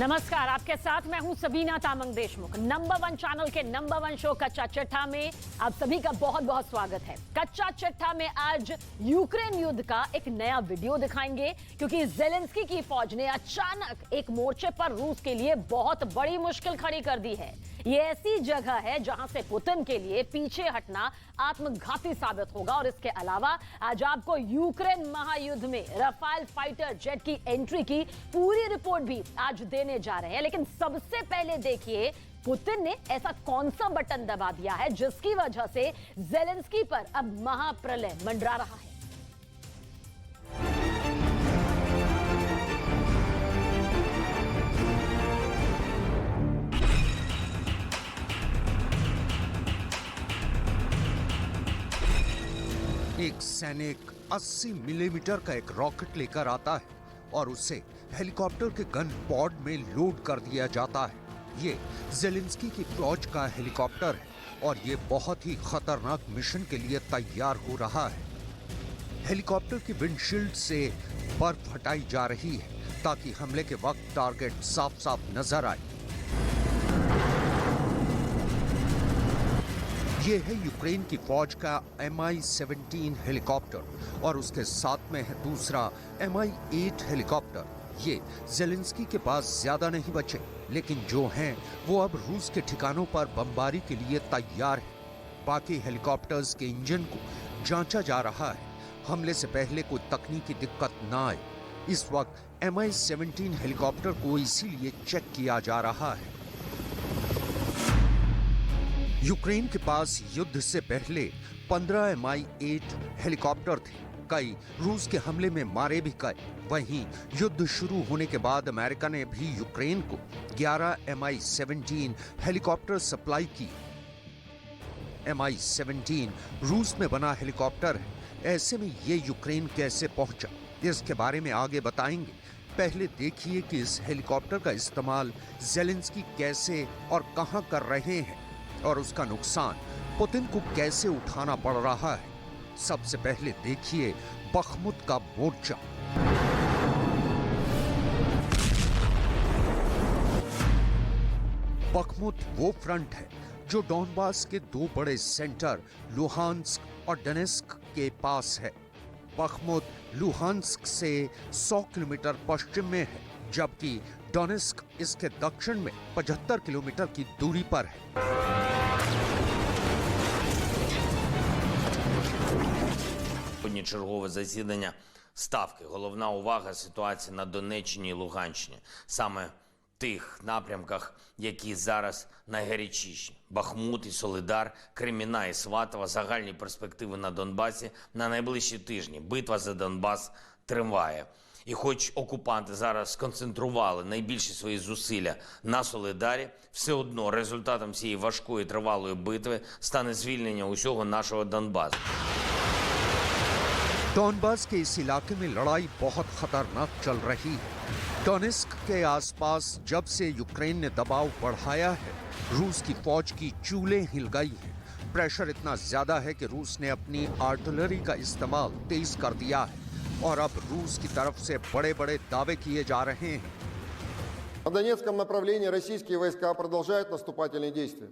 नमस्कार, आपके साथ मैं हूं सबीना तामंग देशमुख। नंबर 1 चैनल के नंबर 1 शो कच्चा चिट्ठा में आप सभी का बहुत बहुत स्वागत है। कच्चा चिट्ठा में आज यूक्रेन युद्ध का एक नया वीडियो दिखाएंगे, क्योंकि जेलेंस्की की फौज ने अचानक एक मोर्चे पर रूस के लिए बहुत बड़ी मुश्किल खड़ी कर दी है। ये ऐसी जगह है जहां से पुतिन के लिए पीछे हटना आत्मघाती साबित होगा। और इसके अलावा आज आपको यूक्रेन महायुद्ध में रफाल फाइटर जेट की एंट्री की पूरी रिपोर्ट भी आज देने जा रहे हैं। लेकिन सबसे पहले देखिए पुतिन ने ऐसा कौन सा बटन दबा दिया है जिसकी वजह से जेलेंस्की पर अब महाप्रलय मंडरा रहा है। एक सैनिक 80 मिलीमीटर का एक रॉकेट लेकर आता है और उसे हेलीकॉप्टर के गन पॉड में लोड कर दिया जाता है। ये जेलेंस्की की फौज का हेलीकॉप्टर है और ये बहुत ही खतरनाक मिशन के लिए तैयार हो रहा है। हेलीकॉप्टर की विंडशील्ड से बर्फ हटाई जा रही है ताकि हमले के वक्त टारगेट साफ साफ नजर आए। ये है यूक्रेन की फौज का Mi-17 हेलीकॉप्टर और उसके साथ में है दूसरा Mi-8 हेलीकॉप्टर। ये जेलेंस्की के पास ज्यादा नहीं बचे, लेकिन जो हैं वो अब रूस के ठिकानों पर बमबारी के लिए तैयार हैं। बाकी हेलीकॉप्टर्स के इंजन को जांचा जा रहा है, हमले से पहले कोई तकनीकी दिक्कत ना आए। इस वक्त Mi-17 हेलीकॉप्टर को इसीलिए चेक किया जा रहा है। यूक्रेन के पास युद्ध से पहले 15 Mi-8 हेलीकॉप्टर थे। कई रूस के हमले में मारे भी गए। वहीं युद्ध शुरू होने के बाद अमेरिका ने भी यूक्रेन को 11 Mi-17 हेलीकॉप्टर सप्लाई की। Mi-17 रूस में बना हेलीकॉप्टर है। ऐसे में ये यूक्रेन कैसे पहुंचा, इसके बारे में आगे बताएंगे। पहले देखिए कि इस हेलीकॉप्टर का इस्तेमाल जेलेंस्की कैसे और कहां कर रहे हैं और उसका नुकसान पुतिन को कैसे उठाना पड़ रहा है। सबसे पहले देखिए बखमुत का मोर्चा। बखमुत वो फ्रंट है जो डॉनबास के दो बड़े सेंटर लुहांस्क और डोनेस्क के पास है। बखमुत लुहांस्क से 100 किलोमीटर पश्चिम में है, जबकि डोनेस्क इसके दक्षिण में 75 किलोमीटर की दूरी पर है। Сьогодні чергове засідання Ставки. Головна увага – ситуація на Донеччині і Луганщині. Саме в тих напрямках, які зараз найгарячіші. Бахмут і Солидар, Креміна і Сватово, загальні перспективи на Донбасі на найближчі тижні. Битва за Донбас триває. І хоч окупанти зараз сконцентрували найбільші свої зусилля на Солидарі, все одно результатом цієї важкої тривалої битви стане звільнення усього нашого Донбасу. डॉनबास के इस इलाके में लड़ाई बहुत खतरनाक चल रही है। डोनेस्क के आसपास जब से यूक्रेन ने दबाव बढ़ाया है, रूस की फौज की चूलें हिल गई हैं। प्रेशर इतना ज्यादा है कि रूस ने अपनी आर्टिलरी का इस्तेमाल तेज कर दिया है और अब रूस की तरफ से बड़े-बड़े दावे किए जा रहे हैं। На Донецком направлении российские войска продолжают наступательные действия.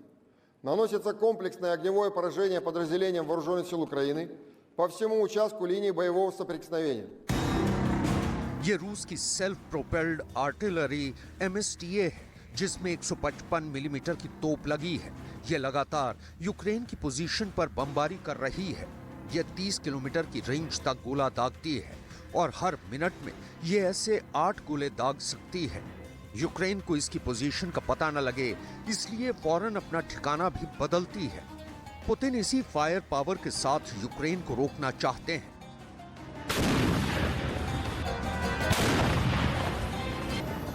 Наносится комплексное огневое поражение подразделениям вооруженных сил Украины по всему участку линии боевого соприкосновения. ये रूस की सेल्फ प्रोपेल्ड आर्टिलरी MSTA है, जिसमें 155 मिलीमीटर की तोप लगी है। ये लगातार यूक्रेन की पोजीशन पर बमबारी कर रही है। ये 30 किलोमीटर की रेंज तक गोला दागती है और हर मिनट में ये ऐसे 8 गोले दाग सकती है। यूक्रेन को इसकी पोजीशन का पता न लगे, इसलिए फौरन अपना ठिकाना भी बदलती है। पुतिन इसी फायर पावर के साथ यूक्रेन को रोकना चाहते हैं।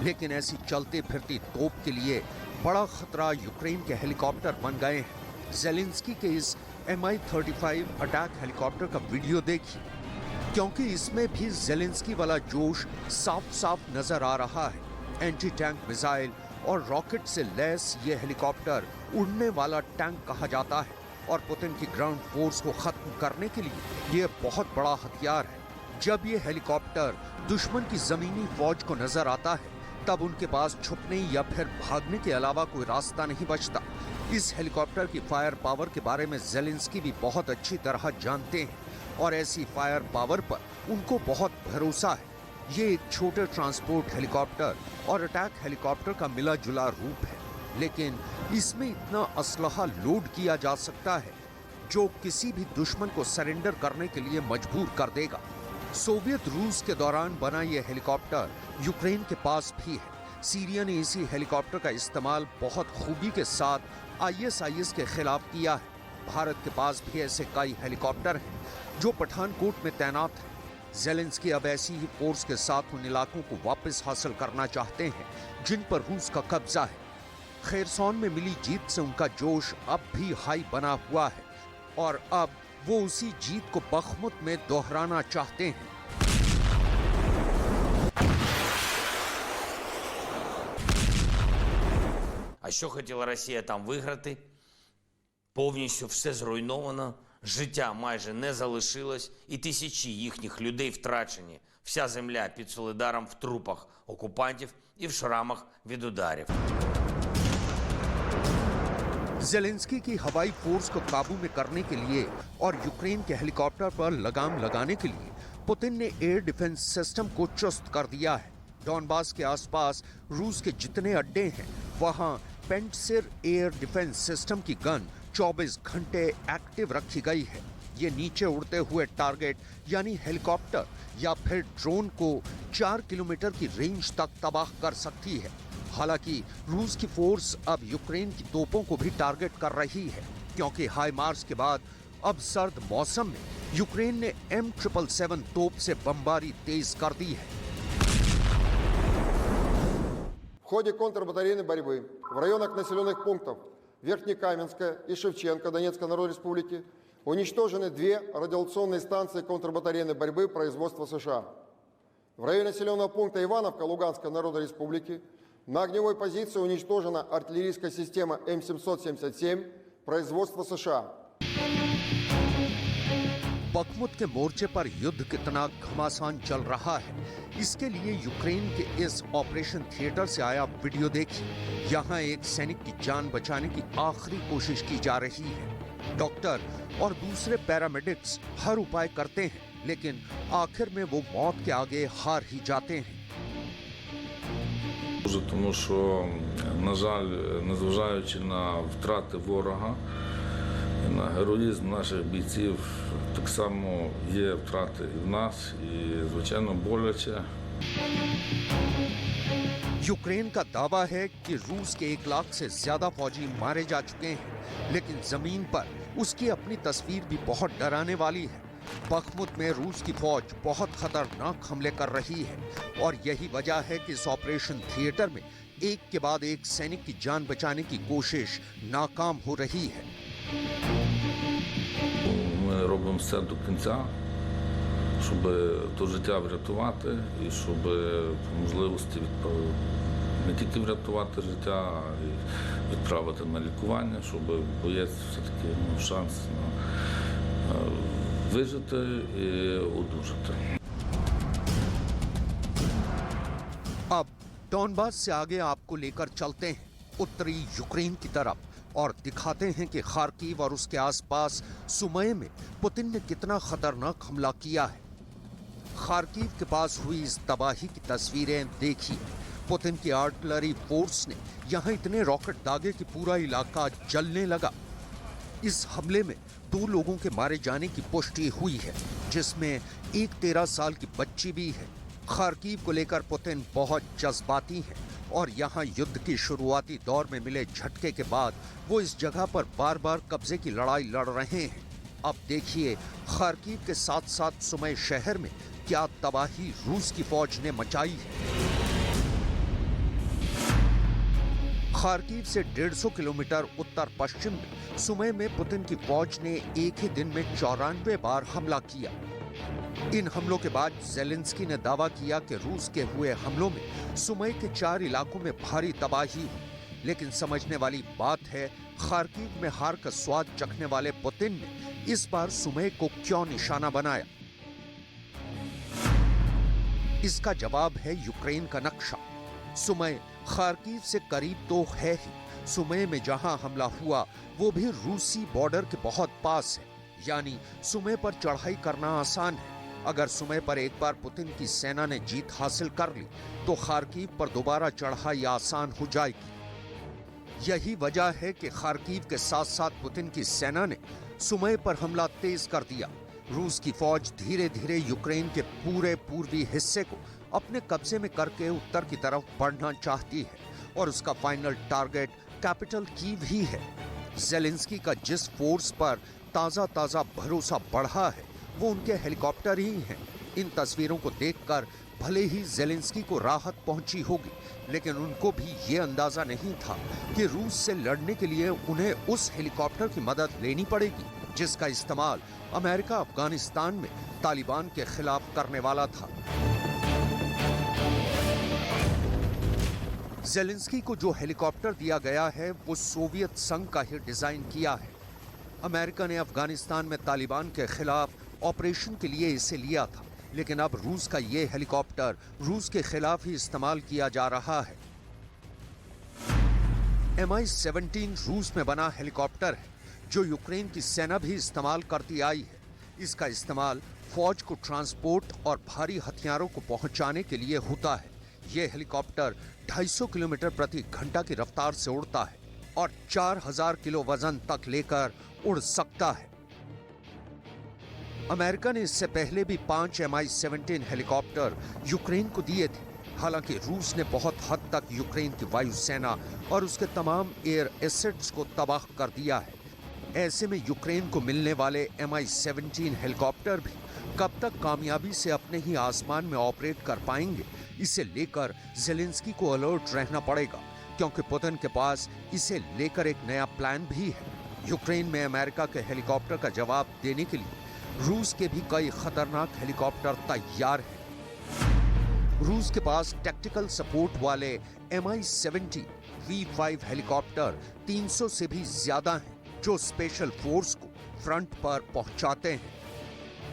लेकिन ऐसी चलते फिरती तोप के लिए बड़ा खतरा यूक्रेन के हेलीकॉप्टर बन गए हैं। जेलेंस्की के इस Mi-35 अटैक हेलीकॉप्टर का वीडियो देखिए, क्योंकि इसमें भी जेलेंस्की वाला जोश साफ साफ नजर आ रहा है। एंटी टैंक मिसाइल और रॉकेट से लैस ये हेलीकॉप्टर उड़ने वाला टैंक कहा जाता है और पुतिन की ग्राउंड फोर्स को खत्म करने के लिए ये बहुत बड़ा हथियार है। जब ये हेलीकॉप्टर दुश्मन की जमीनी फौज को नजर आता है, तब उनके पास छुपने या फिर भागने के अलावा कोई रास्ता नहीं बचता। इस हेलीकॉप्टर की फायर पावर के बारे में ज़ेलेंस्की भी बहुत अच्छी तरह जानते हैं और ऐसी फायर पावर पर उनको बहुत भरोसा है। ये एक छोटे ट्रांसपोर्ट हेलीकॉप्टर और अटैक हेलीकॉप्टर का मिला जुला रूप है, लेकिन इसमें इतना असलहा लोड किया जा सकता है जो किसी भी दुश्मन को सरेंडर करने के लिए मजबूर कर देगा। सोवियत रूस के दौरान बना यह हेलीकॉप्टर यूक्रेन के पास भी है। सीरिया ने इसी हेलीकॉप्टर का इस्तेमाल बहुत खूबी के साथ ISIS के खिलाफ किया है। भारत के पास भी ऐसे कई हेलीकॉप्टर हैं जो पठानकोट में तैनात हैं। ज़ेलेंस्की अब ऐसी ही फोर्स के साथ उन इलाकों को वापस हासिल करना चाहते हैं जिन पर रूस का कब्जा है। खेरसौन में मिली जीत से उनका जोश अब भी हाई बना हुआ है और अब वो उसी जीत को बखमुत में दोहराना चाहते हैं। А що хотіла Росія там виграти? Повністю все зруйновано, життя майже не залишилось, і тисячі їхніх людей втрачені. Вся земля під Солидаром в трупах окупантів і в шрамах від ударів. ज़ेलेंस्की की हवाई फोर्स को काबू में करने के लिए और यूक्रेन के हेलीकॉप्टर पर लगाम लगाने के लिए पुतिन ने एयर डिफेंस सिस्टम को चुस्त कर दिया है। डॉनबास के आसपास रूस के जितने अड्डे हैं वहां पेंटसिर एयर डिफेंस सिस्टम की गन 24 घंटे एक्टिव रखी गई है। ये नीचे उड़ते हुए टारगेट यानी हेलीकॉप्टर या फिर ड्रोन को 4 किलोमीटर की रेंज तक तबाह कर सकती है। हालांकि रूस की फोर्स अब यूक्रेन की तोपों को भी टारगेट कर रही है, क्योंकि हाई मार्च के बाद अब सर्द मौसम में यूक्रेन ने M777 तोप से बमबारी तेज कर दी है। В ходе контрбатарейной борьбы в районах населенных пунктов Верхнекаменска и Шевченко Донецкой Народной Республики уничтожены 2 радиационные станции контрбатарейной борьбы производства США. В районе населенного пункта Ивановка Луганской Народной Республики на огневой позиции уничтожена артиллерийская система М777 производства США. बखमुत के मोर्चे पर युद्ध कितना घमासान चल रहा है, इसके लिए यूक्रेन के इस ऑपरेशन थिएटर से आया वीडियो देखिए। यहाँ एक सैनिक की जान बचाने की आखिरी कोशिश की जा रही है। डॉक्टर और दूसरे पैरामेडिक्स हर उपाय करते हैं, लेकिन आखिर में वो मौत के आगे हार ही जाते हैं। Тому що, на жаль, незважаючи на втрати ворога, на героїзм наших бійців, так само є втрати і в нас, і, звичайно, боляче. यूक्रेन का दावा है कि रूस के 1 लाख से ज्यादा फौजी मारे जा चुके हैं, लेकिन जमीन पर उसकी अपनी तस्वीर भी बहुत डराने वाली है। बखमुत में रूस की फौज बहुत खतरनाक हमले कर रही है और यही वजह है कि इस ऑपरेशन थिएटर में एक के बाद एक सैनिक की जान बचाने की कोशिश नाकाम हो रही है। Ми робимо все до кінця, щоб то життя врятувати і щоб по можливості не тільки врятувати життя, а й відправити на лікування, щоб боєць все-таки мав шанс на вижити і одужати. अब डॉनबास से आगे आपको लेकर चलते हैं उत्तरी यूक्रेन की तरफ और दिखाते हैं कि खार्किव और उसके आसपास सुमय में पुतिन ने कितना खतरनाक हमला किया है। खार्किव के पास हुई इस तबाही की तस्वीरें देखिए। पुतिन की आर्टिलरी फोर्स ने यहाँ इतने रॉकेट दागे कि पूरा इलाका जलने लगा। इस हमले में 2 लोगों के मारे जाने की पुष्टि हुई है, जिसमें एक 13 साल की बच्ची भी है। खार्किव को लेकर पुतिन बहुत जज्बाती हैं और यहाँ युद्ध की शुरुआती दौर में मिले झटके के बाद वो इस जगह पर बार बार कब्जे की लड़ाई लड़ रहे हैं। अब देखिए खार्किव के साथ साथ सुमय शहर में क्या तबाही रूस की फौज ने मचाई है। खार्किव से 150 किलोमीटर उत्तर पश्चिम में सुमय में पुतिन की फौज ने एक ही दिन में 94 बार हमला किया। इन हमलों के बाद ज़ेलेंस्की ने दावा किया कि रूस के हुए हमलों में सुमय के 4 इलाकों में भारी तबाही हुई। लेकिन समझने वाली बात है, खार्किव में हार का स्वाद चखने वाले पुतिन ने इस बार सुमय को क्यों निशाना बनाया। इसका जवाब है यूक्रेन का नक्शा। सुमय खार्किव से करीब तो है ही, सुमय में जहां हमला हुआ वो भी रूसी बॉर्डर के बहुत पास है, यानी सुमय पर चढ़ाई करना आसान है। अगर सुमय पर एक बार पुतिन की सेना ने जीत हासिल कर ली तो खार्किव पर दोबारा चढ़ाई आसान हो जाएगी। यही वजह है कि खार्किव के साथ साथ पुतिन की सेना ने सुमय पर हमला तेज कर दिया। रूस की फौज धीरे धीरे यूक्रेन के पूरे पूर्वी हिस्से को अपने कब्जे में करके उत्तर की तरफ बढ़ना चाहती है और उसका फाइनल टारगेट कैपिटल कीव ही है। ज़ेलेंस्की का जिस फोर्स पर ताजा भरोसा बढ़ा है वो उनके हेलीकॉप्टर ही हैं। इन तस्वीरों को देखकर भले ही ज़ेलेंस्की को राहत पहुंची होगी, लेकिन उनको भी ये अंदाजा नहीं था कि रूस से लड़ने के लिए उन्हें उस हेलीकॉप्टर की मदद लेनी पड़ेगी जिसका इस्तेमाल अमेरिका अफगानिस्तान में तालिबान के खिलाफ करने वाला था। ज़ेलेंस्की को जो हेलीकॉप्टर दिया गया है वो सोवियत संघ का ही डिजाइन किया है। अमेरिका ने अफगानिस्तान में तालिबान के खिलाफ ऑपरेशन के लिए इसे लिया था, लेकिन अब रूस का ये हेलीकॉप्टर रूस के खिलाफ ही इस्तेमाल किया जा रहा है। Mi-17 रूस में बना हेलीकॉप्टर है जो यूक्रेन की सेना भी इस्तेमाल करती आई है। इसका इस्तेमाल फौज को ट्रांसपोर्ट और भारी हथियारों को पहुंचाने के लिए होता है। ये हेलीकॉप्टर 250 किलोमीटर प्रति घंटा की रफ्तार से उड़ता है और 4000 किलो वजन तक लेकर उड़ सकता है। अमेरिका ने इससे पहले भी 5 Mi-17 हेलीकॉप्टर यूक्रेन को दिए थे। हालांकि रूस ने बहुत हद तक यूक्रेन की वायुसेना और उसके तमाम एयर एसेट्स को तबाह कर दिया है। ऐसे में यूक्रेन को मिलने वाले Mi-17 हेलीकॉप्टर भी कब तक कामयाबी से अपने ही आसमान में ऑपरेट कर पाएंगे, इसे लेकर ज़ेलेंस्की को अलर्ट रहना पड़ेगा, क्योंकि पुतिन के पास इसे लेकर एक नया प्लान भी है। यूक्रेन में अमेरिका के हेलीकॉप्टर का जवाब देने के लिए रूस के भी कई खतरनाक हेलीकॉप्टर तैयार हैं। रूस के पास टैक्टिकल सपोर्ट वाले Mi-17 V5 हेलीकॉप्टर 300 से भी ज्यादा हैं, जो स्पेशल फोर्स को फ्रंट पर पहुंचाते हैं।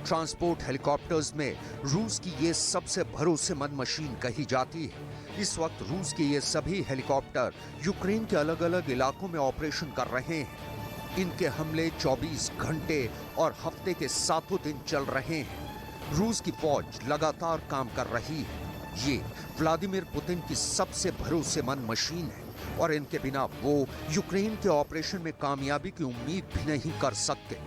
ट्रांसपोर्ट हेलीकॉप्टर्स में रूस की ये सबसे भरोसेमंद मशीन कही जाती है। इस वक्त रूस के ये सभी हेलीकॉप्टर यूक्रेन के अलग अलग इलाकों में ऑपरेशन कर रहे हैं। इनके हमले 24 घंटे और हफ्ते के 7 दिन चल रहे हैं। रूस की फौज लगातार काम कर रही है। ये व्लादिमीर पुतिन की सबसे भरोसेमंद मशीन है और इनके बिना वो यूक्रेन के ऑपरेशन में कामयाबी की उम्मीद भी नहीं कर सकते।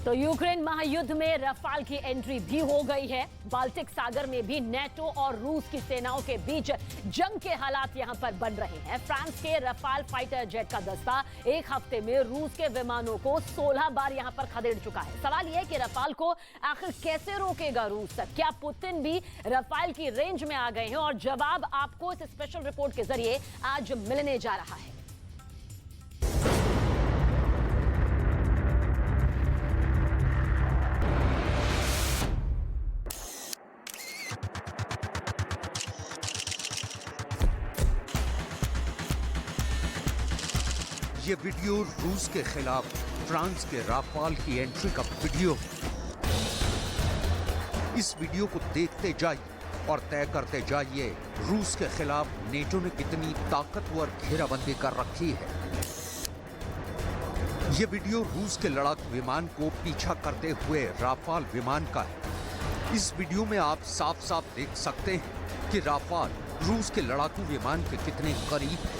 तो यूक्रेन महायुद्ध में रफाल की एंट्री भी हो गई है। बाल्टिक सागर में भी नेटो और रूस की सेनाओं के बीच जंग के हालात यहां पर बन रहे हैं। फ्रांस के रफाल फाइटर जेट का दस्ता एक हफ्ते में रूस के विमानों को 16 बार यहां पर खदेड़ चुका है। सवाल यह है कि रफाल को आखिर कैसे रोकेगा रूस? क्या पुतिन भी रफाल की रेंज में आ गए हैं? और जवाब आपको इस स्पेशल रिपोर्ट के जरिए आज मिलने जा रहा है। ये वीडियो रूस के खिलाफ फ्रांस के राफाल की एंट्री का वीडियो है। इस वीडियो को देखते जाइए और तय करते जाइए रूस के खिलाफ नेटो ने कितनी ताकतवर घेराबंदी कर रखी है। ये वीडियो रूस के लड़ाकू विमान को पीछा करते हुए राफाल विमान का है। इस वीडियो में आप साफ साफ देख सकते हैं कि राफाल रूस के लड़ाकू विमान के कितने करीब है।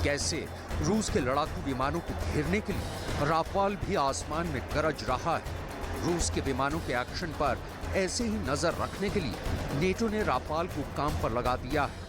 कैसे रूस के लड़ाकू विमानों को घेरने के लिए राफाल भी आसमान में गरज रहा है। रूस के विमानों के एक्शन पर ऐसे ही नजर रखने के लिए नेटो ने राफाल को काम पर लगा दिया है।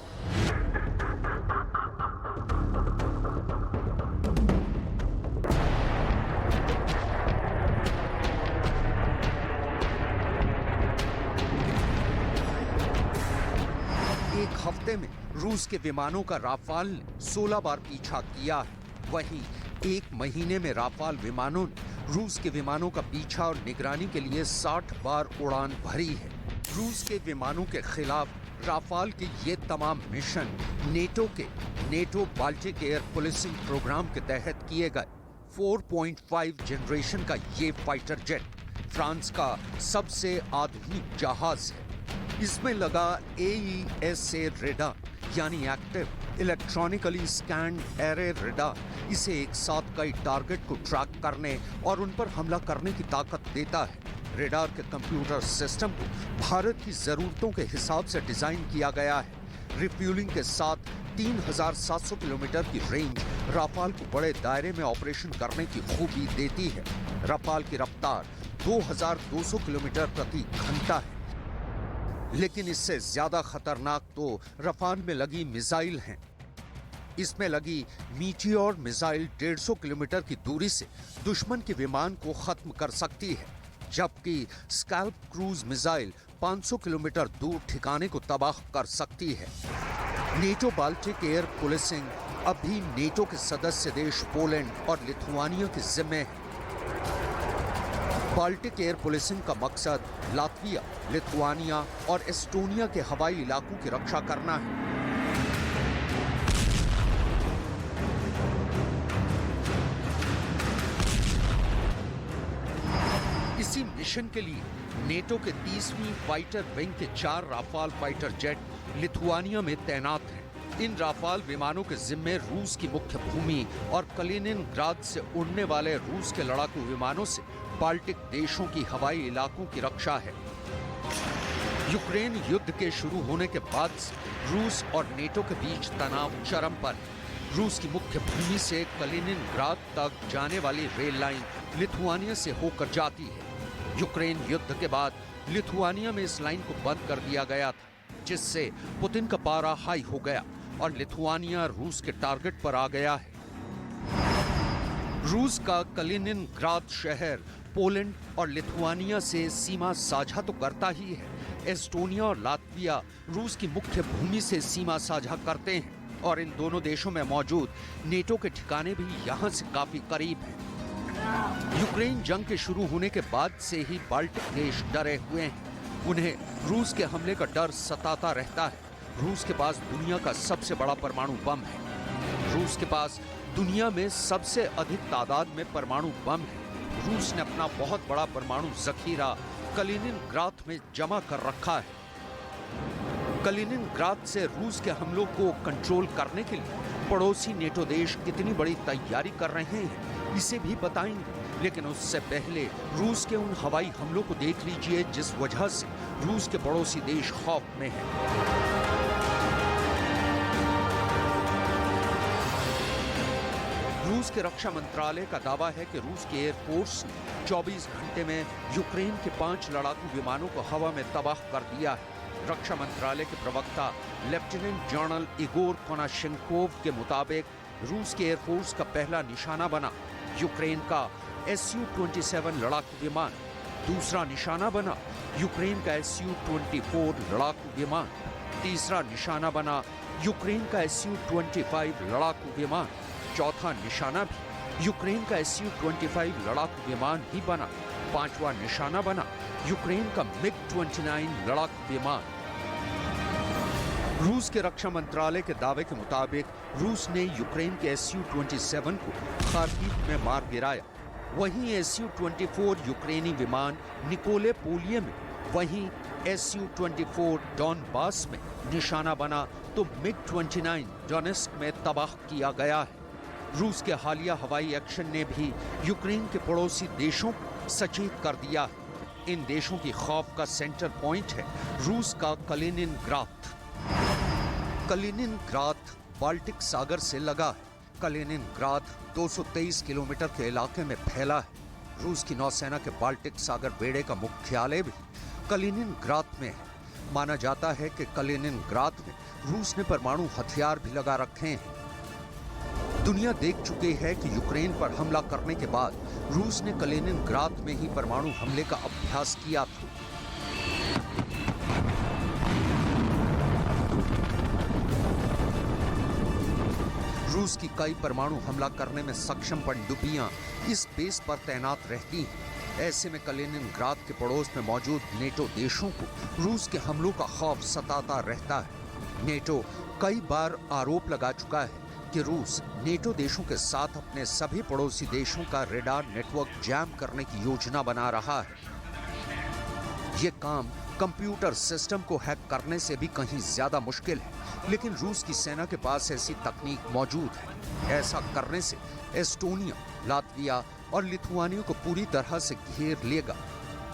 एक हफ्ते में रूस के विमानों का राफाल ने 16 बार पीछा किया है। वहीं एक महीने में राफाल विमानों ने रूस के विमानों का पीछा और निगरानी के लिए 60 बार उड़ान भरी है। रूस के विमानों के खिलाफ राफाल के ये तमाम mission NATO Baltic air policing programme के तहत किए गए। 4.5 जनरेशन का ये फाइटर जेट फ्रांस का सबसे आधुनिक जहाज है। इसमें लगा AESA रेडार यानी active electronically scanned array radar इसे एक साथ कई टारगेट को ट्रैक करने और उन पर हमला करने की ताकत देता है। रेडार के कंप्यूटर सिस्टम को भारत की जरूरतों के हिसाब से डिजाइन किया गया है। रिफ्यूलिंग के साथ 3700 किलोमीटर की रेंज राफाल को बड़े दायरे में ऑपरेशन करने की खूबी देती है। राफाल की रफ्तार 2200 किलोमीटर प्रति घंटा है। लेकिन इससे ज्यादा खतरनाक तो रफाल में लगी मिसाइल हैं। इसमें लगी मीटियोर मिसाइल 150 किलोमीटर की दूरी से दुश्मन के विमान को खत्म कर सकती है, जबकि स्कैल्प क्रूज मिसाइल 500 किलोमीटर दूर ठिकाने को तबाह कर सकती है। नेटो बाल्टिक एयर पुलिसिंग अभी नेटो के सदस्य देश पोलैंड और लिथुआनिया के जिम्मे है। बाल्टिक एयर पुलिसिंग का मकसद लातविया, लिथुआनिया और एस्टोनिया के हवाई इलाकों की रक्षा करना है। इसी मिशन के लिए नेटो के 30वीं फाइटर विंग के 4 राफाल फाइटर जेट लिथुआनिया में तैनात हैं। इन राफाल विमानों के जिम्मे रूस की मुख्य भूमि और कलिनिनग्राद से उड़ने वाले रूस के लड़ाकू विमानों से बाल्टिक देशों की हवाई इलाकों की रक्षा है। यूक्रेन युद्ध के शुरू होने के बाद से रूस और नेटो के बीच तनाव चरम पर है। रूस की मुख्य भूमि से कलिनिनग्राद तक जाने वाली रेल लाइन लिथुआनिया से होकर जाती है। यूक्रेन युद्ध के बाद लिथुआनिया में इस लाइन को बंद कर दिया गया था, जिससे पुतिन का पारा हाई हो गया और लिथुआनिया रूस के टारगेट पर आ गया है। रूस का कलिनिनग्राद शहर पोलैंड और लिथुआनिया से सीमा साझा तो करता ही है। एस्टोनिया और लातविया रूस की मुख्य भूमि से सीमा साझा करते हैं और इन दोनों देशों में मौजूद नेटो के ठिकाने भी यहाँ से काफी करीब हैं। यूक्रेन जंग के शुरू होने के बाद से ही बाल्टिक देश डरे हुए हैं। उन्हें रूस के हमले का डर सताता रहता है। रूस के पास दुनिया का सबसे बड़ा परमाणु बम है। रूस के पास दुनिया में सबसे अधिक तादाद में परमाणु बम है। रूस ने अपना बहुत बड़ा परमाणु जखीरा कलिनिनग्राद में जमा कर रखा है। कलिनिनग्राद से रूस के हमलों को कंट्रोल करने के लिए पड़ोसी नेटो देश कितनी बड़ी तैयारी कर रहे हैं, इसे भी बताएंगे। लेकिन उससे पहले रूस के उन हवाई हमलों को देख लीजिए जिस वजह से रूस के पड़ोसी देश खौफ में हैं। रूस के रक्षा मंत्रालय का दावा है कि रूस की एयरफोर्स ने 24 घंटे में यूक्रेन के 5 लड़ाकू विमानों को हवा में तबाह कर दिया है। रक्षा मंत्रालय के प्रवक्ता लेफ्टिनेंट जनरल इगोर कोनाशेंकोव के मुताबिक रूस के एयरफोर्स का पहला निशाना बना यूक्रेन का Su-27 लड़ाकू विमान, दूसरा निशाना बना यूक्रेन का Su-24 लड़ाकू विमान, तीसरा निशाना बना यूक्रेन का Su-25 लड़ाकू विमान, चौथा निशाना भी यूक्रेन का Su-25 लड़ाकू विमान ही बना, पांचवा निशाना बना यूक्रेन का MiG-29 लड़ाकू विमान। रूस के रक्षा मंत्रालय के दावे के मुताबिक रूस ने यूक्रेन के Su-27 को खार्किव में मार गिराया। वहीं Su-24 यूक्रेनी विमान निकोले पोलिये में, वहीं Su-24 डॉनबास में निशाना बना तो MiG-29 डोनेस्क में तबाह किया गया है। रूस के हालिया हवाई एक्शन ने भी यूक्रेन के पड़ोसी देशों को सचेत कर दिया है। इन देशों की खौफ का सेंटर पॉइंट है रूस का कलिनिनग्राद। कलिनिनग्राद बाल्टिक सागर से लगा है। कलिनिनग्राद 223 किलोमीटर के इलाके में फैला है। रूस की नौसेना के बाल्टिक सागर बेड़े का मुख्यालय भी कलिनिनग्राद में है। माना जाता है कि कलिनिनग्राद में रूस ने परमाणु हथियार भी लगा रखे हैं। दुनिया देख चुकी है कि यूक्रेन पर हमला करने के बाद रूस ने कलिनिनग्राद में ही परमाणु हमले का अभ्यास किया था। रूस की कई परमाणु हमला करने में सक्षम पनडुब्बियां इस बेस पर तैनात रहती हैं। ऐसे में कलिनिनग्राद के पड़ोस में मौजूद नेटो देशों को रूस के हमलों का खौफ सताता रहता है। नेटो कई बार आरोप लगा चुका है कि रूस नेटो देशों के साथ अपने सभी पड़ोसी देशों का रेडार नेटवर्क जैम करने की योजना बना रहा है। ये काम कंप्यूटर सिस्टम को हैक करने से भी कहीं ज्यादा मुश्किल है, लेकिन रूस की सेना के पास ऐसी तकनीक मौजूद है। ऐसा करने से एस्टोनिया, लातविया और लिथुआनिया को पूरी तरह से घेर लेगा।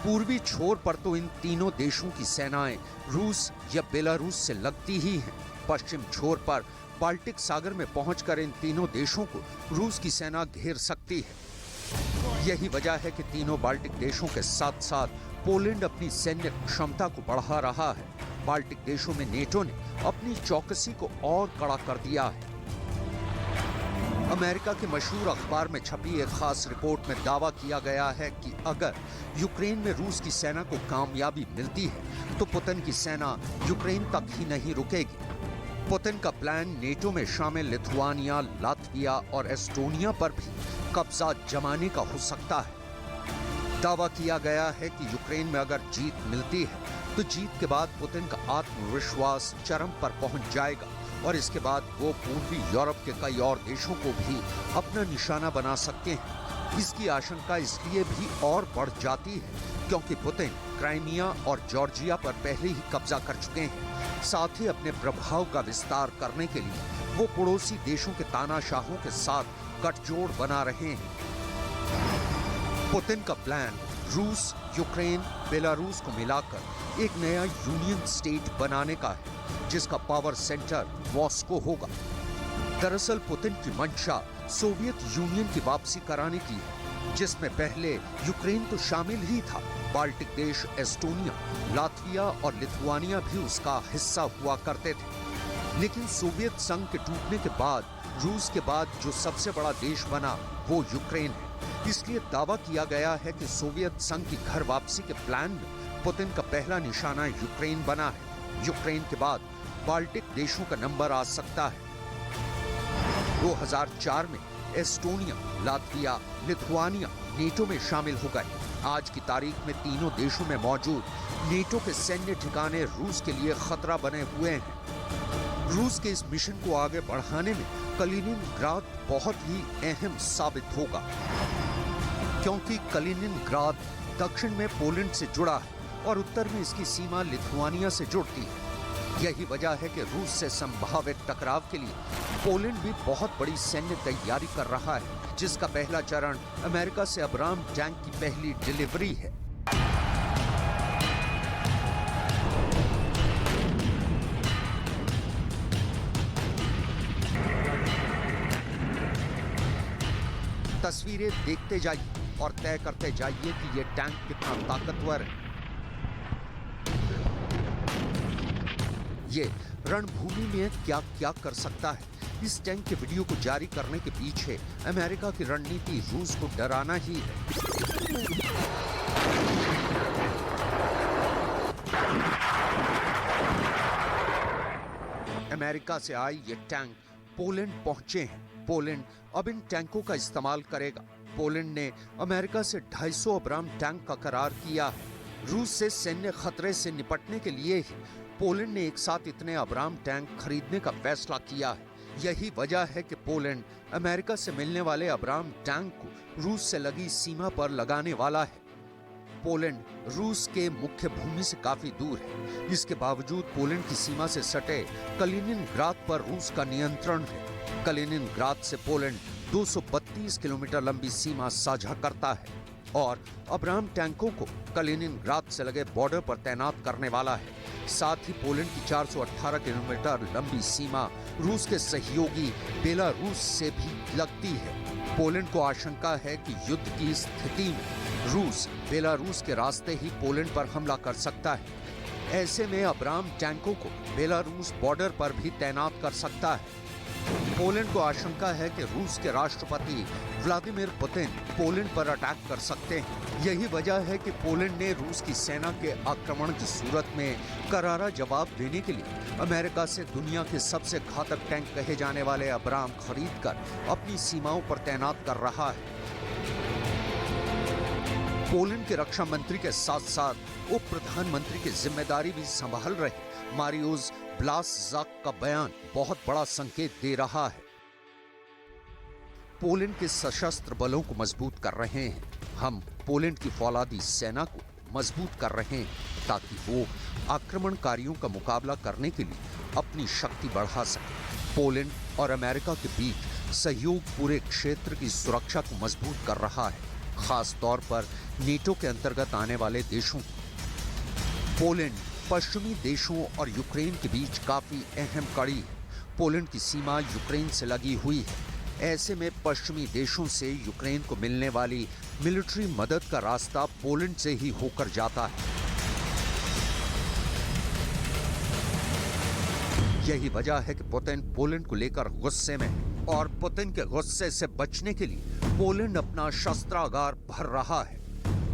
पूर्वी छोर पर तो इन तीनों देशों की सेनाएं रूस या बेलारूस से लगती ही हैं। पश्चिम छोर पर बाल्टिक सागर में पहुंचकर इन तीनों देशों को रूस की सेना घेर सकती है। यही वजह है कि तीनों बाल्टिक देशों के साथ साथ पोलैंड अपनी सैन्य क्षमता को बढ़ा रहा है। बाल्टिक देशों में नेटो ने अपनी चौकसी को और कड़ा कर दिया है। अमेरिका के मशहूर अखबार में छपी एक खास रिपोर्ट में दावा किया गया है कि अगर यूक्रेन में रूस की सेना को कामयाबी मिलती है तो पुतिन की सेना यूक्रेन तक ही नहीं रुकेगी। पुतिन का प्लान नेटो में शामिल लिथुआनिया, लातविया और एस्टोनिया पर भी कब्जा जमाने का हो सकता है। दावा किया गया है कि यूक्रेन में अगर जीत मिलती है तो जीत के बाद पुतिन का आत्मविश्वास चरम पर पहुंच जाएगा और इसके बाद वो पूर्वी यूरोप के कई और देशों को भी अपना निशाना बना सकते हैं। इसकी आशंका इसलिए भी और बढ़ जाती है क्योंकि पुतिन क्राइमिया और जॉर्जिया पर पहले ही कब्जा कर चुके हैं। साथ ही अपने प्रभाव का विस्तार करने के लिए वो पड़ोसी देशों के तानाशाहों के साथ गठजोड़ बना रहे हैं। पुतिन का प्लान रूस, यूक्रेन, बेलारूस को मिलाकर एक नया यूनियन स्टेट बनाने का है जिसका पावर सेंटर मॉस्को होगा। दरअसल पुतिन की मंशा सोवियत यूनियन की वापसी कराने की है, जिसमें पहले यूक्रेन तो शामिल ही था। बाल्टिक देश एस्टोनिया, लातविया और लिथुआनिया भी उसका हिस्सा हुआ करते थे। लेकिन सोवियत संघ के टूटने के बाद रूस के बाद जो सबसे बड़ा देश बना वो यूक्रेन है। इसलिए दावा किया गया है कि सोवियत संघ की घर वापसी के प्लान में पुतिन का पहला निशाना यूक्रेन बना है। यूक्रेन के बाद बाल्टिक देशों का नंबर आ सकता है। 2004 में एस्टोनिया, लातविया, लिथुआनिया नेटो में शामिल हो गए। आज की तारीख में तीनों देशों में मौजूद नेटो के सैन्य ठिकाने रूस के लिए खतरा बने हुए हैं। रूस के इस मिशन को आगे बढ़ाने में कलिनिनग्राद बहुत ही अहम साबित होगा, क्योंकि कलिनिनग्राद दक्षिण में पोलैंड से जुड़ा है और उत्तर में इसकी सीमा लिथुआनिया से जुड़ती है। यही वजह है कि रूस से संभावित टकराव के लिए पोलैंड भी बहुत बड़ी सैन्य तैयारी कर रहा है, जिसका पहला चरण अमेरिका से अब्राम टैंक की पहली डिलीवरी है। तस्वीरें देखते जाइए और तय करते जाइए कि ये टैंक कितना ताकतवर है। ये रणभूमि में क्या क्या कर सकता है। इस टैंक के वीडियो को जारी करने के पीछे अमेरिका की रणनीति रूस को डराना ही है। अमेरिका से आए ये टैंक पोलैंड पहुंचे हैं। पोलैंड अब इन टैंकों का इस्तेमाल करेगा। पोलैंड ने अमेरिका से 250 अब्राम टैंक का करार किया है। रूस से सैन्य खतरे से निपटने के लिए ही पोलैंड ने एक साथ इतने अब्राम टैंक खरीदने का फैसला किया है। यही वजह है कि पोलैंड अमेरिका से मिलने वाले अब्राम टैंक को रूस से लगी सीमा पर लगाने वाला है। पोलैंड रूस के मुख्य भूमि से काफी दूर है। इसके बावजूद पोलैंड की सीमा से सटे कलिनिनग्राद पर रूस का नियंत्रण है। कलिनिनग्राद से पोलैंड 232 किलोमीटर लंबी सीमा साझा करता है और अब्राम टैंकों को कलिनिनग्राद से लगे बॉर्डर पर तैनात करने वाला है। साथ ही पोलैंड की 418 किलोमीटर लंबी सीमा रूस के सहयोगी बेलारूस से भी लगती है। पोलैंड को आशंका है कि युद्ध की स्थिति में रूस बेलारूस के रास्ते ही पोलैंड पर हमला कर सकता है। ऐसे में अब्राम टैंकों को बेलारूस बॉर्डर पर भी तैनात कर सकता है। पोलैंड को आशंका है कि रूस के राष्ट्रपति व्लादिमीर पुतिन पोलैंड पर अटैक कर सकते हैं। यही वजह है कि पोलैंड ने रूस की सेना के आक्रमण की सूरत में करारा जवाब देने के लिए अमेरिका से दुनिया के सबसे घातक टैंक कहे जाने वाले अब्राम खरीदकर अपनी सीमाओं पर तैनात कर रहा है। पोलैंड के रक्षा मंत्री के साथ साथ उप प्रधानमंत्री की जिम्मेदारी भी संभाल रहे मारियोस ब्लासजाक का बयान बहुत बड़ा संकेत दे रहा है। पोलैंड के सशस्त्र बलों को मजबूत कर रहे हैं। हम पोलैंड की फौलादी सेना को मजबूत कर रहे हैं ताकि वो आक्रमणकारियों का मुकाबला करने के लिए अपनी शक्ति बढ़ा सके। पोलैंड और अमेरिका के बीच सहयोग पूरे क्षेत्र की सुरक्षा को मजबूत कर रहा है, खास तौर पर नेटो के अंतर्गत आने वाले देशों को। पोलैंड पश्चिमी देशों और यूक्रेन के बीच काफी अहम कड़ी है। पोलैंड की सीमा यूक्रेन से लगी हुई है। ऐसे में पश्चिमी देशों से यूक्रेन को मिलने वाली मिलिट्री मदद का रास्ता पोलैंड से ही होकर जाता है। यही वजह है कि पुतिन पोलैंड को लेकर गुस्से में है और पुतिन के गुस्से से बचने के लिए पोलैंड अपना शस्त्रागार भर रहा है।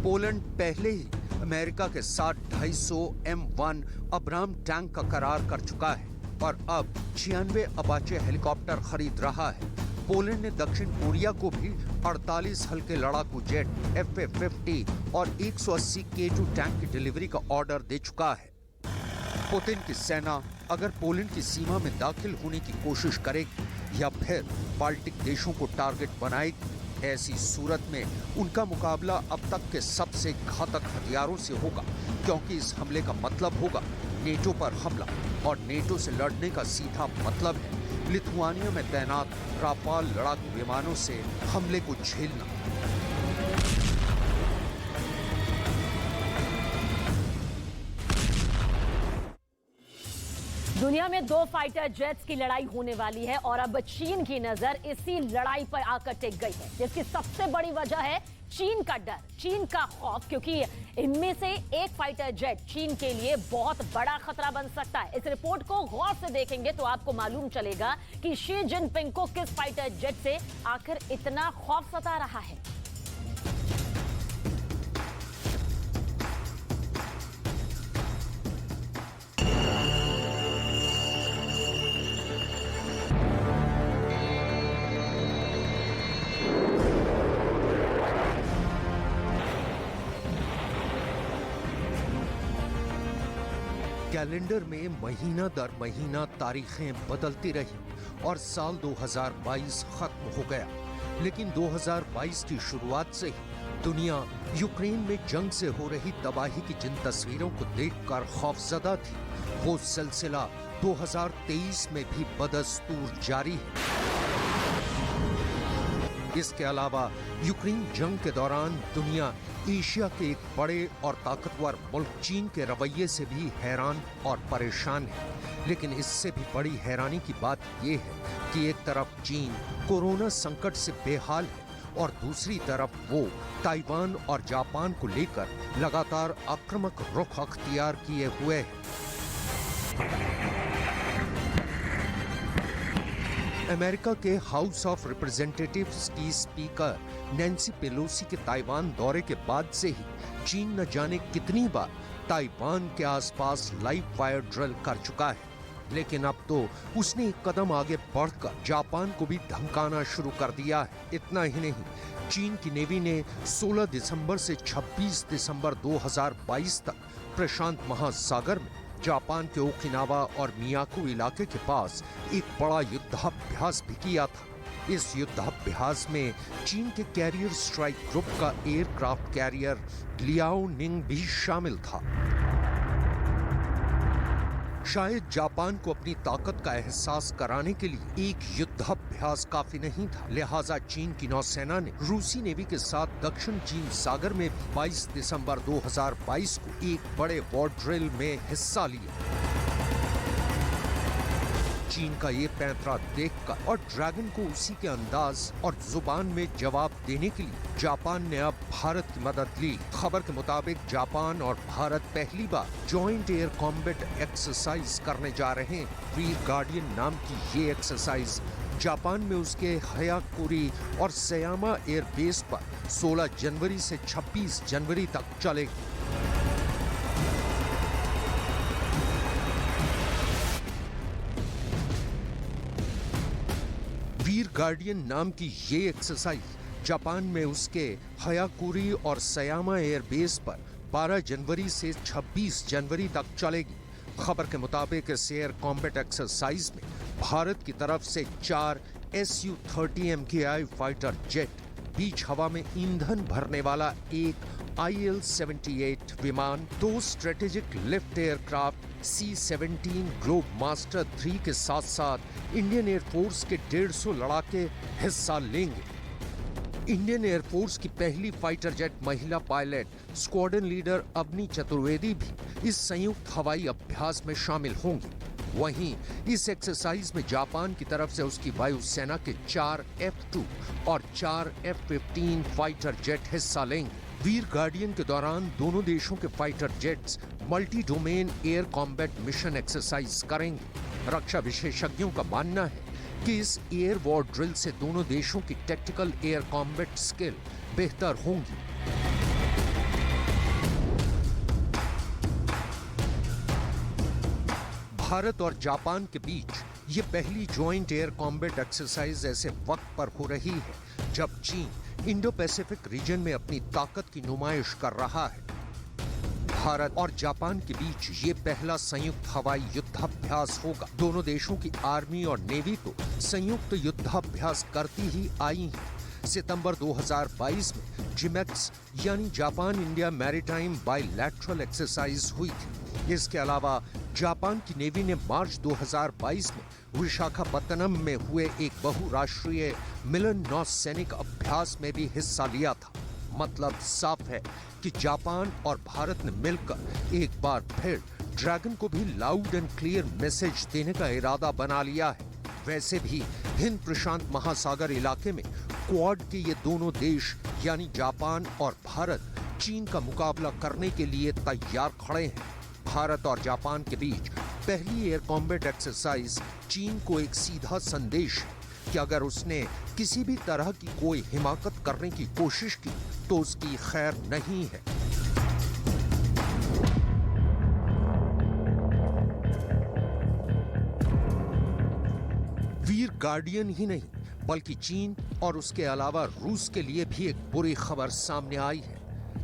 पोलैंड पहले ही अमेरिका के साथ 250 M1 अब्राम टैंक का करार कर चुका है और अब 96 अपाचे हेलीकॉप्टर खरीद रहा है। पोलैंड ने दक्षिण कोरिया को भी 48 हल्के लड़ाकू जेट FA-50 और 180 K2 टैंक की डिलीवरी का ऑर्डर दे चुका है। पुतिन की सेना अगर पोलैंड की सीमा में दाखिल होने की कोशिश करेगी या फिर बाल्टिक देशों को टारगेट बनाएगी, ऐसी सूरत में उनका मुकाबला अब तक के सबसे घातक हथियारों से होगा, क्योंकि इस हमले का मतलब होगा नेटो पर हमला और नेटो से लड़ने का सीधा मतलब है लिथुआनिया में तैनात राफाल लड़ाकू विमानों से हमले को झेलना। दुनिया में 2 फाइटर जेट्स की लड़ाई होने वाली है और अब चीन की नजर इसी लड़ाई पर आकर टिक गई है, जिसकी सबसे बड़ी वजह है चीन का डर, चीन का खौफ, क्योंकि इनमें से एक फाइटर जेट चीन के लिए बहुत बड़ा खतरा बन सकता है। इस रिपोर्ट को गौर से देखेंगे तो आपको मालूम चलेगा कि शी जिनपिंग को किस फाइटर जेट से आखिर इतना खौफ सता रहा है। कैलेंडर में महीना दर महीना तारीखें बदलती रही और साल 2022 खत्म हो गया, लेकिन 2022 की शुरुआत से ही दुनिया यूक्रेन में जंग से हो रही तबाही की जिन तस्वीरों को देखकर खौफजदा थी, वो सिलसिला 2023 में भी बदस्तूर जारी है। इसके अलावा यूक्रेन जंग के दौरान दुनिया एशिया के एक बड़े और ताकतवर मुल्क चीन के रवैये से भी हैरान और परेशान है। लेकिन इससे भी बड़ी हैरानी की बात यह है कि एक तरफ चीन कोरोना संकट से बेहाल है और दूसरी तरफ वो ताइवान और जापान को लेकर लगातार आक्रामक रुख अख्तियार किए हुए है। अमेरिका के हाउस ऑफ रिप्रेजेंटेटिव्स की स्पीकर नैन्सी पेलोसी के ताइवान दौरे के बाद से ही चीन न जाने कितनी बार ताइवान के आसपास लाइव फायर ड्रिल कर चुका है, लेकिन अब तो उसने एक कदम आगे बढ़कर जापान को भी धमकाना शुरू कर दिया है। इतना ही नहीं, चीन की नेवी ने 16 दिसंबर से 26 दिसंबर 2022 तक प्रशांत महासागर में जापान के ओकिनावा और मियाको इलाके के पास एक बड़ा युद्धाभ्यास भी किया था। इस युद्धाभ्यास में चीन के कैरियर स्ट्राइक ग्रुप का एयरक्राफ्ट कैरियर लियाओनिंग भी शामिल था। शायद जापान को अपनी ताकत का एहसास कराने के लिए एक युद्धाभ्यास काफी नहीं था, लिहाजा चीन की नौसेना ने रूसी नेवी के साथ दक्षिण चीन सागर में 22 दिसंबर 2022 को एक बड़े वॉर ड्रिल में हिस्सा लिया। चीन का ये पैंतरा देखकर और ड्रैगन को उसी के अंदाज और जुबान में जवाब देने के लिए जापान ने अब भारत की मदद ली। खबर के मुताबिक जापान और भारत पहली बार जॉइंट एयर कॉम्बैट एक्सरसाइज करने जा रहे हैं। वीर गार्डियन नाम की ये एक्सरसाइज जापान में उसके हयाकुरी और सयामा एयर बेस पर 16 जनवरी से 26 जनवरी तक चलेगी। वीर गार्डियन नाम की ये एक्सरसाइज जापान में उसके हयाकुरी और सयामा एयर बेस पर 12 जनवरी से 26 जनवरी तक चलेगी। खबर के मुताबिक इस एयर कॉम्बैट एक्सरसाइज में भारत की तरफ से 4 Su-30 MKI फाइटर जेट बीच हवा में ईंधन भरने वाला एक IL-78 विमान, 2 strategic lift aircraft C-17 globe master 3 के साथ साथ इंडियन एयरफोर्स के 150 लड़ाके हिस्सा लेंगे। इंडियन एयरफोर्स की पहली फाइटर जेट महिला pilot squadron leader Avani Chaturvedi भी इस संयुक्त हवाई अभ्यास में शामिल होंगी। वहीं इस एक्सरसाइज में जापान की तरफ से उसकी वायुसेना के 4 F-2 और 4 F-15 फाइटर जेट हिस्सा लेंगे। वीर गार्डियन के दौरान दोनों देशों के fighter jets multi domain air combat mission exercise करेंगे। रक्षा विशेषज्ञों का मानना है कि इस एयर वॉर ड्रिल से दोनों देशों की टैक्टिकल एयर कॉम्बैट स्किल बेहतर होंगी। भारत और जापान के बीच ये पहली जॉइंट एयर कॉम्बैट एक्सरसाइज ऐसे वक्त पर हो रही है जब चीन इंडो पैसिफिक रीजन में अपनी ताकत की नुमाइश कर रहा है। भारत और जापान के बीच ये पहला संयुक्त हवाई युद्धाभ्यास होगा। दोनों देशों की आर्मी और नेवी तो संयुक्त युद्धाभ्यास करती ही आई हैं। सितंबर 2022 में जिमेक्स यानी Japan India maritime bilateral exercise हुई थी। इसके अलावा जापान की नेवी ने मार्च 2022 में विशाखापत्तनम में हुए एक बहुराष्ट्रीय मिलन नौसैनिक अभ्यास में भी हिस्सा लिया था। मतलब साफ है कि जापान और भारत ने मिलकर एक बार फिर ड्रैगन को भी लाउड एंड क्लियर मैसेज देने का इरादा बना लिया है। वैसे भी हिंद प्रशांत महासागर इलाके में क्वाड के ये दोनों देश यानी जापान और भारत चीन का मुकाबला करने के लिए तैयार खड़े हैं। भारत और जापान के बीच पहली एयर कॉम्बैट एक्सरसाइज चीन को एक सीधा संदेश है कि अगर उसने किसी भी तरह की कोई हिमाकत करने की कोशिश की तो उसकी खैर नहीं है। वीर गार्डियन ही नहीं बल्कि चीन और उसके अलावा रूस के लिए भी एक बुरी खबर सामने आई है।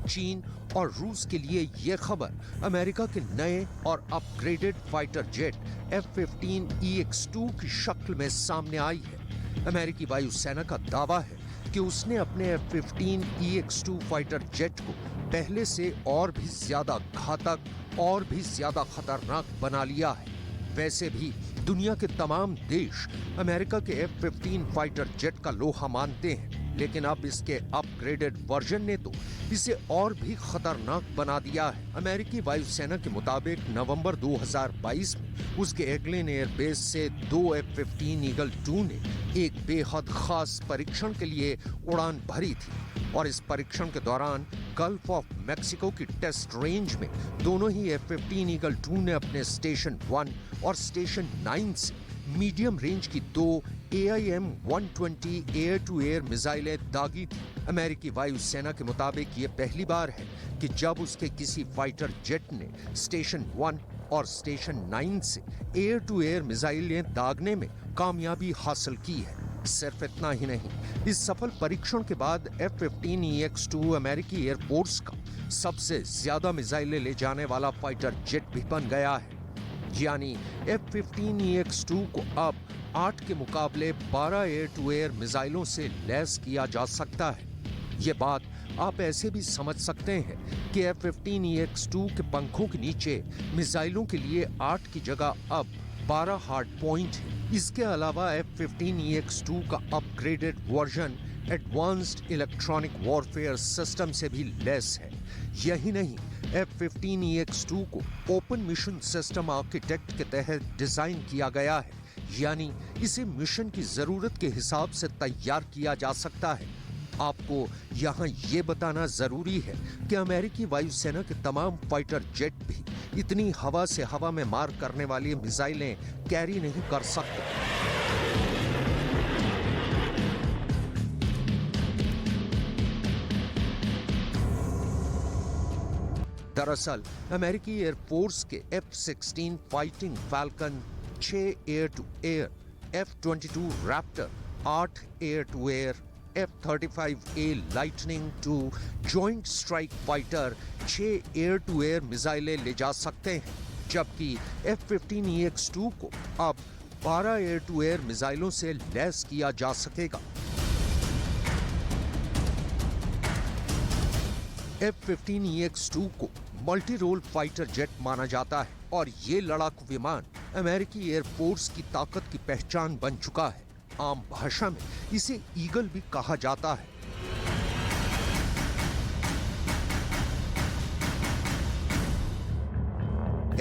चीन और रूस के लिए यह खबर अमेरिका के नए और अपग्रेडेड फाइटर जेट F-15EX-2 की शक्ल में सामने आई है। अमेरिकी वायुसेना का दावा है कि उसने अपने F-15EX-2 फाइटर जेट को पहले से और भी ज्यादा घातक और भी ज्यादा खतरनाक बना लिया है। वैसे भी दुनिया के तमाम देश अमेरिका के F-15 फाइटर जेट का लोहा मानते हैं, लेकिन अब इसके अपग्रेडेड वर्जन ने तो इसे और भी खतरनाक बना दिया है। अमेरिकी वायुसेना के मुताबिक नवंबर 2022 में उसके एग्लिन एयरबेस से 2 F-15 ईगल 2 ने एक बेहद खास परीक्षण के लिए उड़ान भरी थी और इस परीक्षण के दौरान गल्फ ऑफ मैक्सिको की टेस्ट रेंज में दोनों ही F-15 ईगल 2 ने अपने स्टेशन 1 और स्टेशन 9 से मीडियम रेंज की 2 AIM-120 एयर टू एयर मिसाइलें दागी थी। अमेरिकी वायुसेना के मुताबिक ये पहली बार है कि जब उसके किसी फाइटर जेट ने स्टेशन 1 और स्टेशन 9 से एयर टू एयर मिसाइलें दागने में कामयाबी हासिल की है। सिर्फ इतना ही नहीं, इस सफल परीक्षण के बाद F-15EX-2 अमेरिकी एयरफोर्स का सबसे ज्यादा मिसाइलें ले जाने वाला फाइटर जेट भी बन गया है। यानी F-15EX-2 को अब 8 के मुकाबले 12 एयर टू एयर मिसाइलों से लैस किया जा सकता है। ये बात आप ऐसे भी समझ सकते हैं कि F-15EX-2 के पंखों के नीचे मिसाइलों के लिए 8 की जगह अब 12 हार्ड पॉइंट है। इसके अलावा F-15EX-2 का upgraded version advanced electronic warfare system से भी लैस है। यही नहीं, F-15EX-2 को ओपन मिशन सिस्टम आर्किटेक्ट के तहत डिजाइन किया गया है, यानी इसे मिशन की जरूरत के हिसाब से तैयार किया जा सकता है। आपको यहाँ ये बताना जरूरी है कि अमेरिकी वायुसेना के तमाम फाइटर जेट भी इतनी हवा से हवा में मार करने वाली मिसाइलें कैरी नहीं कर सकते। दरअसल अमेरिकी एयरफोर्स के F-16 Fighting Falcon 6 air to air, F-22 Raptor 8 air to air, F-35A Lightning 2 Joint Strike Fighter 6 air to air मिसाइलें ले जा सकते हैं, जबकि F-15EX-2 को अब 12 एयर टू एयर मिसाइलों से लैस किया जा सकेगा। F-15EX-2 को मल्टी रोल फाइटर जेट माना जाता है और ये लड़ाकू विमान अमेरिकी एयरफोर्स की ताकत की पहचान बन चुका है। आम भाषा में इसे ईगल भी कहा जाता है।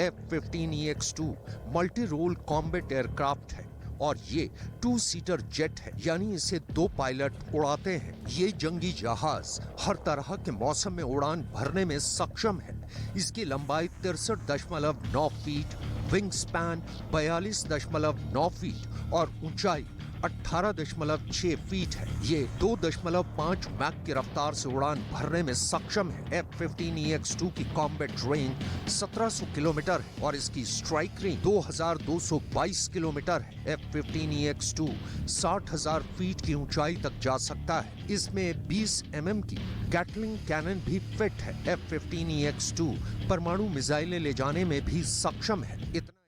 F-15EX-2 multi role combat aircraft है और ये 2 सीटर जेट है, यानी इसे 2 पायलट उड़ाते हैं। ये जंगी जहाज हर तरह के मौसम में उड़ान भरने में सक्षम है। इसकी लंबाई 63.9 फीट, विंग स्पैन 42.9 फीट और ऊंचाई 18.6 फीट है। ये 2.5 मैक की रफ्तार से उड़ान भरने में सक्षम है। F-15EX-2 की कॉम्बैट रेंज 1700 किलोमीटर है और इसकी स्ट्राइक रेंज 2222 किलोमीटर है। F-15EX-2 60,000 फीट की ऊंचाई तक जा सकता है। इसमें 20 mm की गैटलिंग कैनन भी फिट है। F-15EX-2 परमाणु मिसाइलें ले जाने में भी सक्षम है। इतना